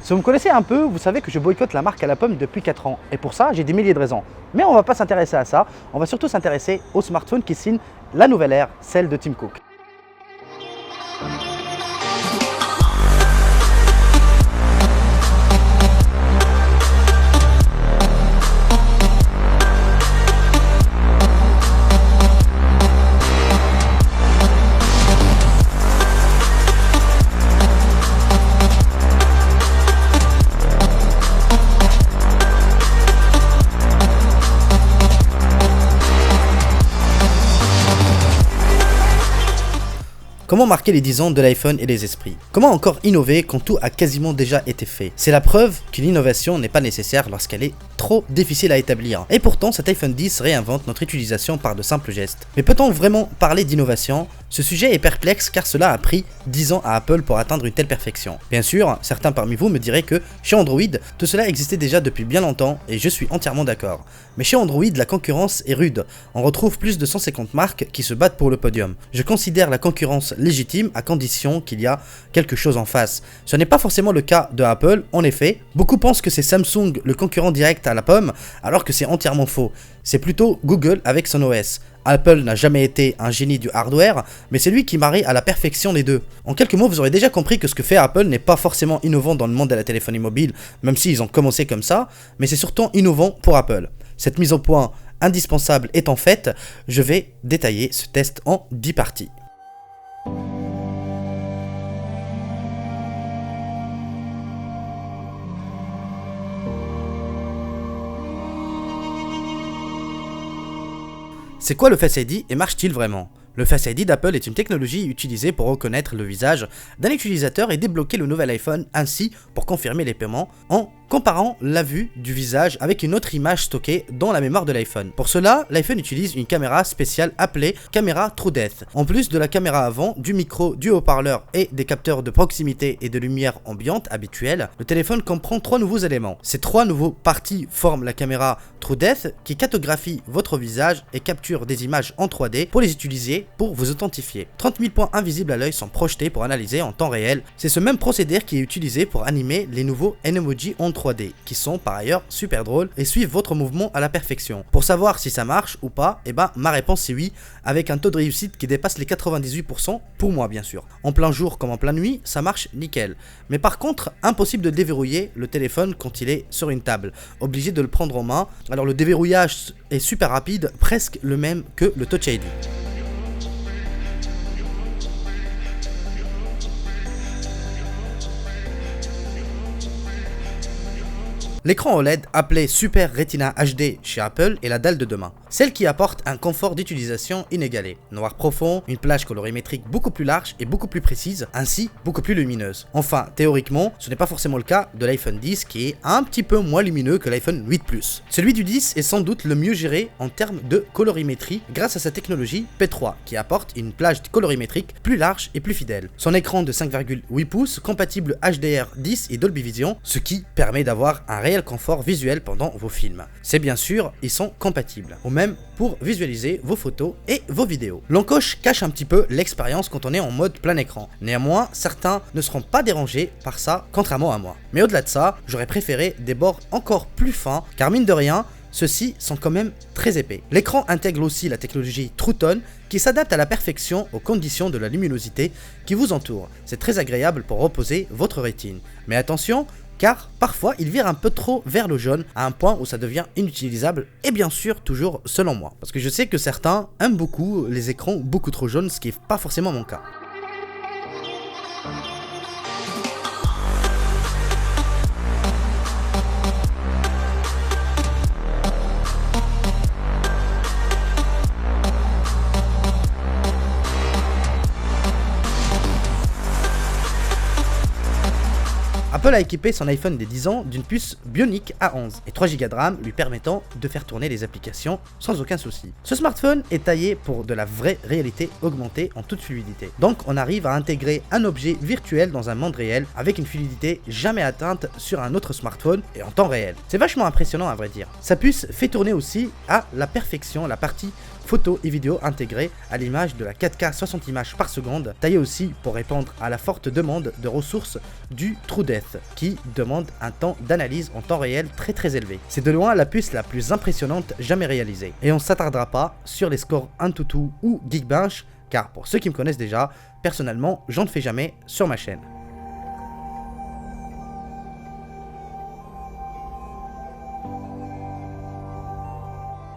Si vous me connaissez un peu, vous savez que je boycotte la marque à la pomme depuis 4 ans. Et pour ça, j'ai des milliers de raisons. Mais on ne va pas s'intéresser à ça, on va surtout s'intéresser au smartphone qui signe la nouvelle ère, celle de Tim Cook. Comment marquer les 10 ans de l'iPhone et des esprits? Comment encore innover quand tout a quasiment déjà été fait? C'est la preuve qu'une innovation n'est pas nécessaire lorsqu'elle est trop difficile à établir. Et pourtant, cet iPhone 10 réinvente notre utilisation par de simples gestes. Mais peut-on vraiment parler d'innovation? Ce sujet est perplexe car cela a pris 10 ans à Apple pour atteindre une telle perfection. Bien sûr, certains parmi vous me diraient que chez Android, tout cela existait déjà depuis bien longtemps et je suis entièrement d'accord. Mais chez Android, la concurrence est rude. On retrouve plus de 150 marques qui se battent pour le podium. Je considère la concurrence légitime à condition qu'il y a quelque chose en face. Ce n'est pas forcément le cas de Apple, en effet. Beaucoup pensent que c'est Samsung le concurrent direct à la pomme, alors que c'est entièrement faux. C'est plutôt Google avec son OS. Apple n'a jamais été un génie du hardware, mais c'est lui qui marie à la perfection les deux. En quelques mots, vous aurez déjà compris que ce que fait Apple n'est pas forcément innovant dans le monde de la téléphonie mobile, même s'ils ont commencé comme ça, mais c'est surtout innovant pour Apple. Cette mise au point indispensable étant faite, je vais détailler ce test en 10 parties. C'est quoi le Face ID et marche-t-il vraiment? Le Face ID d'Apple est une technologie utilisée pour reconnaître le visage d'un utilisateur et débloquer le nouvel iPhone ainsi pour confirmer les paiements en comparant la vue du visage avec une autre image stockée dans la mémoire de l'iPhone. Pour cela, l'iPhone utilise une caméra spéciale appelée caméra TrueDepth. En plus de la caméra avant, du micro, du haut-parleur et des capteurs de proximité et de lumière ambiante habituels, le téléphone comprend 3 nouveaux éléments. Ces 3 nouveaux parties forment la caméra TrueDepth qui cartographie votre visage et capture des images en 3D pour les utiliser pour vous authentifier. 30 000 points invisibles à l'œil sont projetés pour analyser en temps réel. C'est ce même procédé qui est utilisé pour animer les nouveaux emoji en 3D, qui sont par ailleurs super drôles et suivent votre mouvement à la perfection. Pour savoir si ça marche ou pas, ma réponse c'est oui, avec un taux de réussite qui dépasse les 98% pour moi bien sûr. En plein jour comme en pleine nuit, ça marche nickel. Mais par contre, impossible de déverrouiller le téléphone quand il est sur une table, obligé de le prendre en main. Alors le déverrouillage est super rapide, presque le même que le Touch ID. L'écran OLED appelé Super Retina HD chez Apple est la dalle de demain. Celle qui apporte un confort d'utilisation inégalé. Noir profond, une plage colorimétrique beaucoup plus large et beaucoup plus précise, ainsi beaucoup plus lumineuse. Enfin, théoriquement, ce n'est pas forcément le cas de l'iPhone 10 qui est un petit peu moins lumineux que l'iPhone 8 Plus. Celui du 10 est sans doute le mieux géré en termes de colorimétrie grâce à sa technologie P3 qui apporte une plage colorimétrique plus large et plus fidèle. Son écran de 5,8 pouces compatible HDR10 et Dolby Vision, ce qui permet d'avoir un réel confort visuel pendant vos films. C'est bien sûr, ils sont compatibles. Ou même pour visualiser vos photos et vos vidéos. L'encoche cache un petit peu l'expérience quand on est en mode plein écran. Néanmoins, certains ne seront pas dérangés par ça, contrairement à moi. Mais au-delà de ça, j'aurais préféré des bords encore plus fins, car mine de rien, ceux-ci sont quand même très épais. L'écran intègre aussi la technologie True Tone qui s'adapte à la perfection aux conditions de la luminosité qui vous entoure. C'est très agréable pour reposer votre rétine. Mais attention, car parfois il vire un peu trop vers le jaune à un point où ça devient inutilisable et bien sûr toujours selon moi. Parce que je sais que certains aiment beaucoup les écrans beaucoup trop jaunes, ce qui n'est pas forcément mon cas. Apple a équipé son iPhone des 10 ans d'une puce Bionic A11 et 3 Go de RAM lui permettant de faire tourner les applications sans aucun souci. Ce smartphone est taillé pour de la vraie réalité augmentée en toute fluidité. Donc on arrive à intégrer un objet virtuel dans un monde réel avec une fluidité jamais atteinte sur un autre smartphone et en temps réel. C'est vachement impressionnant à vrai dire. Sa puce fait tourner aussi à la perfection la partie photos et vidéos intégrées à l'image de la 4K 60 images par seconde, taillée aussi pour répondre à la forte demande de ressources du TrueDepth. test qui demande un temps d'analyse en temps réel très élevé. C'est de loin la puce la plus impressionnante jamais réalisée. Et on ne s'attardera pas sur les scores AnTuTu ou Geekbench, car pour ceux qui me connaissent déjà, personnellement, j'en ne fais jamais sur ma chaîne.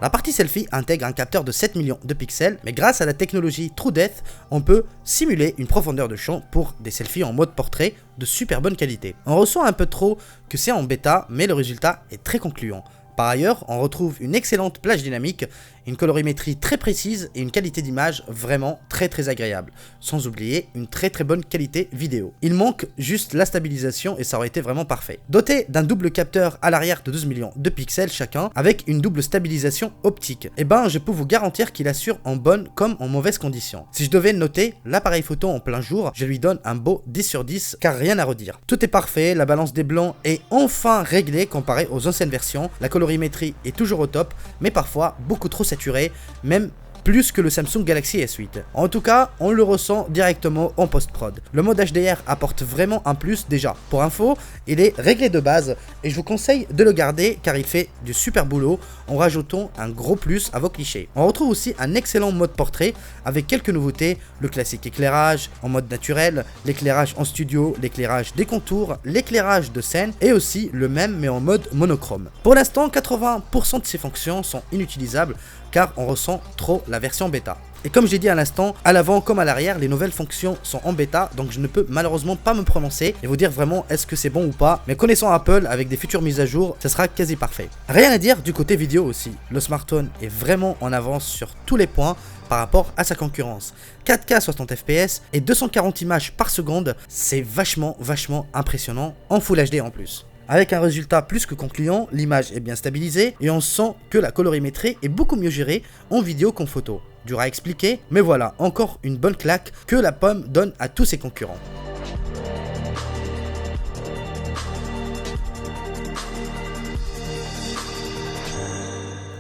La partie selfie intègre un capteur de 7 millions de pixels, mais grâce à la technologie TrueDepth, on peut simuler une profondeur de champ pour des selfies en mode portrait de super bonne qualité. On ressent un peu trop que c'est en bêta, mais le résultat est très concluant. Par ailleurs, on retrouve une excellente plage dynamique, une colorimétrie très précise et une qualité d'image vraiment très agréable, sans oublier une très bonne qualité vidéo. Il manque juste la stabilisation et ça aurait été vraiment parfait. Doté d'un double capteur à l'arrière de 12 millions de pixels chacun, avec une double stabilisation optique, et ben je peux vous garantir qu'il assure en bonne comme en mauvaise condition. Si je devais noter l'appareil photo en plein jour, je lui donne un beau 10 sur 10 car rien à redire. Tout est parfait, la balance des blancs est enfin réglée comparée aux anciennes versions, la colorimétrie est toujours au top, mais parfois beaucoup trop saturée, même plus que le Samsung Galaxy S8. En tout cas, on le ressent directement en post-prod. Le mode HDR apporte vraiment un plus déjà. Pour info, il est réglé de base et je vous conseille de le garder car il fait du super boulot en rajoutant un gros plus à vos clichés. On retrouve aussi un excellent mode portrait avec quelques nouveautés, le classique éclairage en mode naturel, l'éclairage en studio, l'éclairage des contours, l'éclairage de scène et aussi le même mais en mode monochrome. Pour l'instant, 80% de ces fonctions sont inutilisables car on ressent trop la version bêta. Et comme j'ai dit à l'instant, à l'avant comme à l'arrière, les nouvelles fonctions sont en bêta, donc je ne peux malheureusement pas me prononcer et vous dire vraiment est-ce que c'est bon ou pas, mais connaissant Apple avec des futures mises à jour, ça sera quasi parfait. Rien à dire du côté vidéo aussi, le smartphone est vraiment en avance sur tous les points par rapport à sa concurrence. 4K 60 fps et 240 images par seconde, c'est vachement impressionnant en Full HD en plus. Avec un résultat plus que concluant, l'image est bien stabilisée et on sent que la colorimétrie est beaucoup mieux gérée en vidéo qu'en photo. Dur à expliquer, mais voilà, encore une bonne claque que la pomme donne à tous ses concurrents.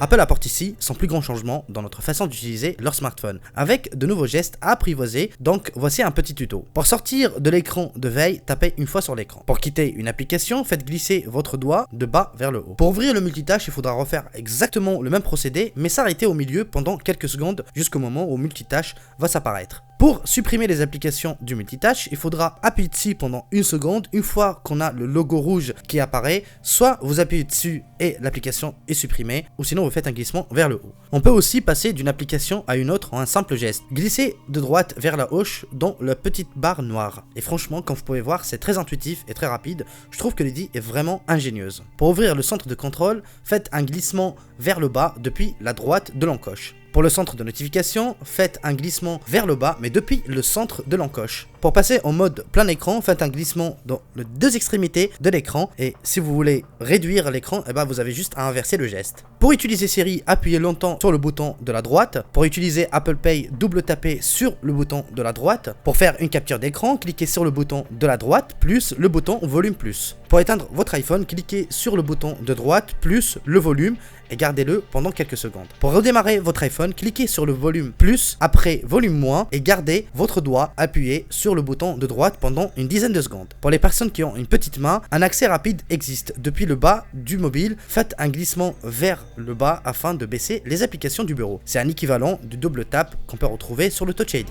Apple apporte ici son plus grand changement dans notre façon d'utiliser leur smartphone, avec de nouveaux gestes à apprivoiser, donc voici un petit tuto. Pour sortir de l'écran de veille, tapez une fois sur l'écran. Pour quitter une application, faites glisser votre doigt de bas vers le haut. Pour ouvrir le multitâche, il faudra refaire exactement le même procédé, mais s'arrêter au milieu pendant quelques secondes jusqu'au moment où multitâche va s'apparaître. Pour supprimer les applications du multitâche, il faudra appuyer dessus pendant une seconde. Une fois qu'on a le logo rouge qui apparaît, soit vous appuyez dessus et l'application est supprimée, ou sinon vous faites un glissement vers le haut. On peut aussi passer d'une application à une autre en un simple geste. Glissez de droite vers la gauche dans la petite barre noire. Et franchement, comme vous pouvez voir, c'est très intuitif et très rapide. Je trouve que l'idée est vraiment ingénieuse. Pour ouvrir le centre de contrôle, faites un glissement vers le bas depuis la droite de l'encoche. Pour le centre de notification, faites un glissement vers le bas, mais depuis le centre de l'encoche. Pour passer en mode plein écran, faites un glissement dans les deux extrémités de l'écran. Et si vous voulez réduire l'écran, vous avez juste à inverser le geste. Pour utiliser Siri, appuyez longtemps sur le bouton de la droite. Pour utiliser Apple Pay, double tapez sur le bouton de la droite. Pour faire une capture d'écran, cliquez sur le bouton de la droite, plus le bouton volume plus. Pour éteindre votre iPhone, cliquez sur le bouton de droite, plus le volume, et gardez-le pendant quelques secondes. Pour redémarrer votre iPhone, cliquez sur le volume plus, après volume moins, et gardez votre doigt appuyé sur le bouton de droite pendant une dizaine de secondes. Pour les personnes qui ont une petite main, un accès rapide existe. Depuis le bas du mobile, faites un glissement vers le bas afin de baisser les applications du bureau. C'est un équivalent du double tap qu'on peut retrouver sur le Touch ID.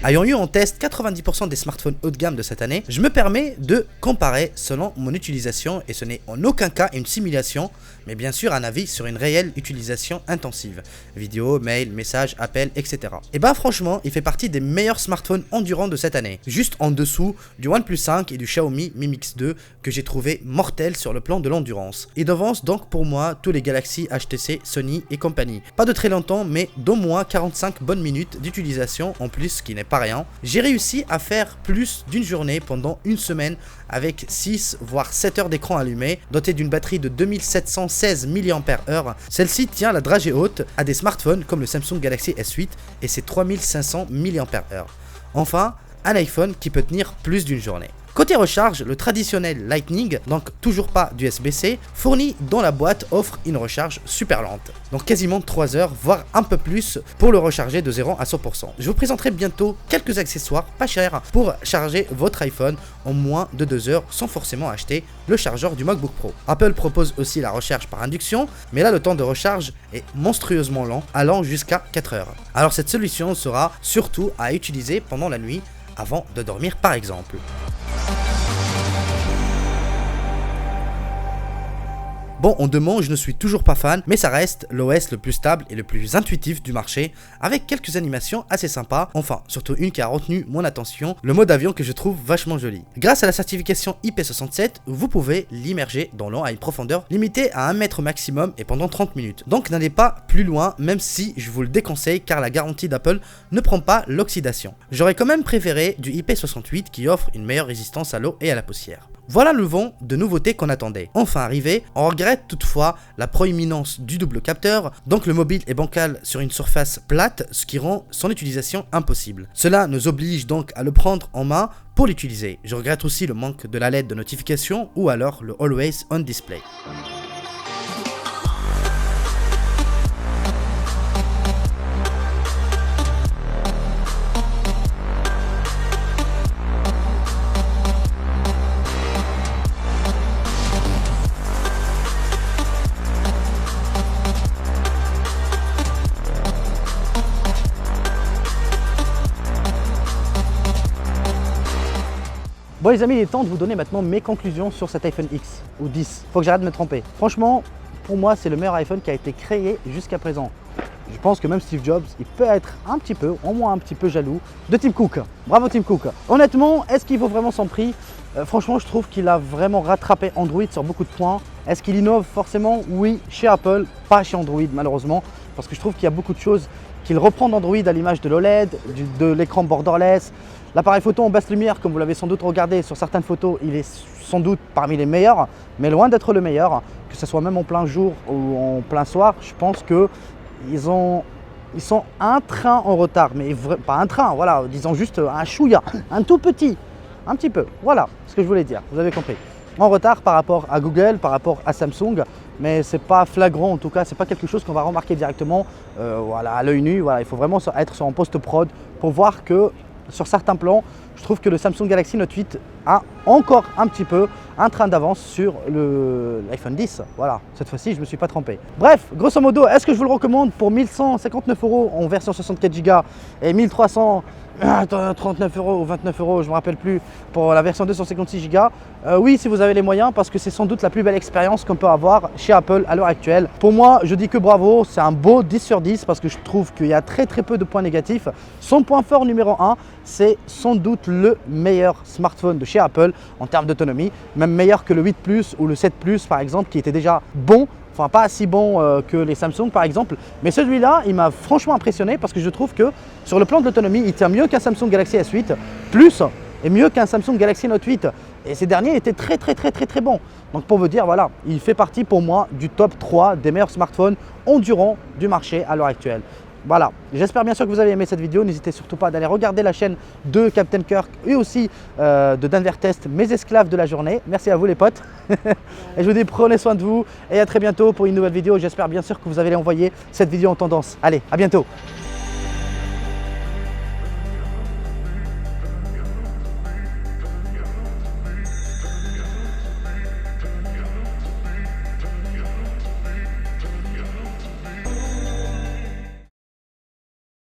Ayant eu en test 90% des smartphones haut de gamme de cette année, je me permets de comparer selon mon utilisation et ce n'est en aucun cas une simulation, mais bien sûr un avis sur une réelle utilisation intensive. Vidéo, mail, messages, appels, etc. Et franchement, il fait partie des meilleurs smartphones endurants de cette année. Juste en dessous du OnePlus 5 et du Xiaomi Mi Mix 2 que j'ai trouvé mortels sur le plan de l'endurance. Il devance donc pour moi tous les Galaxy, HTC, Sony et compagnie. Pas de très longtemps, mais d'au moins 45 bonnes minutes d'utilisation en plus, qui n'est pas rien. J'ai réussi à faire plus d'une journée pendant une semaine avec 6 voire 7 heures d'écran allumé, doté d'une batterie de 2716 mAh. Celle-ci tient la dragée haute à des smartphones comme le Samsung Galaxy S8 et ses 3500 mAh. Enfin, un iPhone qui peut tenir plus d'une journée. Côté recharge, le traditionnel Lightning, donc toujours pas d'USB-C, fourni dans la boîte offre une recharge super lente, donc quasiment 3 heures, voire un peu plus pour le recharger de 0 à 100%. Je vous présenterai bientôt quelques accessoires pas chers pour charger votre iPhone en moins de 2 heures sans forcément acheter le chargeur du MacBook Pro. Apple propose aussi la recharge par induction, mais là le temps de recharge est monstrueusement lent, allant jusqu'à 4 heures. Alors cette solution sera surtout à utiliser pendant la nuit avant de dormir par exemple. Bon, en 2 mots, je ne suis toujours pas fan, mais ça reste l'OS le plus stable et le plus intuitif du marché, avec quelques animations assez sympas, enfin, surtout une qui a retenu mon attention, le mode avion que je trouve vachement joli. Grâce à la certification IP67, vous pouvez l'immerger dans l'eau à une profondeur limitée à 1 mètre maximum et pendant 30 minutes. Donc n'allez pas plus loin, même si je vous le déconseille car la garantie d'Apple ne prend pas l'oxydation. J'aurais quand même préféré du IP68 qui offre une meilleure résistance à l'eau et à la poussière. Voilà le vent de nouveautés qu'on attendait. Enfin arrivé, on regrette toutefois la proéminence du double capteur, donc le mobile est bancal sur une surface plate, ce qui rend son utilisation impossible. Cela nous oblige donc à le prendre en main pour l'utiliser. Je regrette aussi le manque de la LED de notification ou alors le Always On Display. Bon les amis, il est temps de vous donner maintenant mes conclusions sur cet iPhone X ou 10. Faut que j'arrête de me tromper. Franchement, pour moi, c'est le meilleur iPhone qui a été créé jusqu'à présent. Je pense que même Steve Jobs, il peut être un petit peu, au moins un petit peu jaloux de Tim Cook. Bravo Tim Cook. Honnêtement, est-ce qu'il vaut vraiment son prix? Franchement, je trouve qu'il a vraiment rattrapé Android sur beaucoup de points. Est-ce qu'il innove forcément? Oui, chez Apple, pas chez Android malheureusement, parce que je trouve qu'il y a beaucoup de choses qu'il reprend d'Android à l'image de l'OLED, de l'écran borderless. L'appareil photo en basse lumière, comme vous l'avez sans doute regardé sur certaines photos, il est sans doute parmi les meilleurs, mais loin d'être le meilleur, que ce soit même en plein jour ou en plein soir. Je pense qu'ils sont un train en retard, mais pas un train, voilà, disons juste un chouïa, un tout petit, un petit peu, voilà ce que je voulais dire, vous avez compris. En retard par rapport à Google, par rapport à Samsung, mais c'est pas flagrant en tout cas, c'est pas quelque chose qu'on va remarquer directement voilà, à l'œil nu. Voilà, il faut vraiment être sur un post-prod pour voir que sur certains plans, je trouve que le Samsung Galaxy Note 8 a encore un petit peu un train d'avance sur l'iPhone 10. Voilà, cette fois-ci, je ne me suis pas trompé. Bref, grosso modo, est-ce que je vous le recommande pour 1159 € en version 64 Go et 1339 € ou 29 €, je ne me rappelle plus, pour la version 256 Go. Oui, si vous avez les moyens, parce que c'est sans doute la plus belle expérience qu'on peut avoir chez Apple à l'heure actuelle. Pour moi, je dis que bravo, c'est un beau 10 sur 10 parce que je trouve qu'il y a très peu de points négatifs. Son point fort numéro 1, c'est sans doute le meilleur smartphone de chez Apple en termes d'autonomie, même meilleur que le 8 Plus ou le 7 Plus par exemple, qui était déjà bon. Enfin, pas si bon que les Samsung par exemple, mais celui-là, il m'a franchement impressionné parce que je trouve que sur le plan de l'autonomie, il tient mieux qu'un Samsung Galaxy S8 Plus et mieux qu'un Samsung Galaxy Note 8. Et ces derniers étaient très bons. Donc pour vous dire, voilà, il fait partie pour moi du top 3 des meilleurs smartphones endurants du marché à l'heure actuelle. Voilà, j'espère bien sûr que vous avez aimé cette vidéo. N'hésitez surtout pas d'aller regarder la chaîne de Captain Kirk et aussi de Denver Test, mes esclaves de la journée. Merci à vous les potes. Et je vous dis prenez soin de vous et à très bientôt pour une nouvelle vidéo. J'espère bien sûr que vous avez envoyé cette vidéo en tendance. Allez, à bientôt.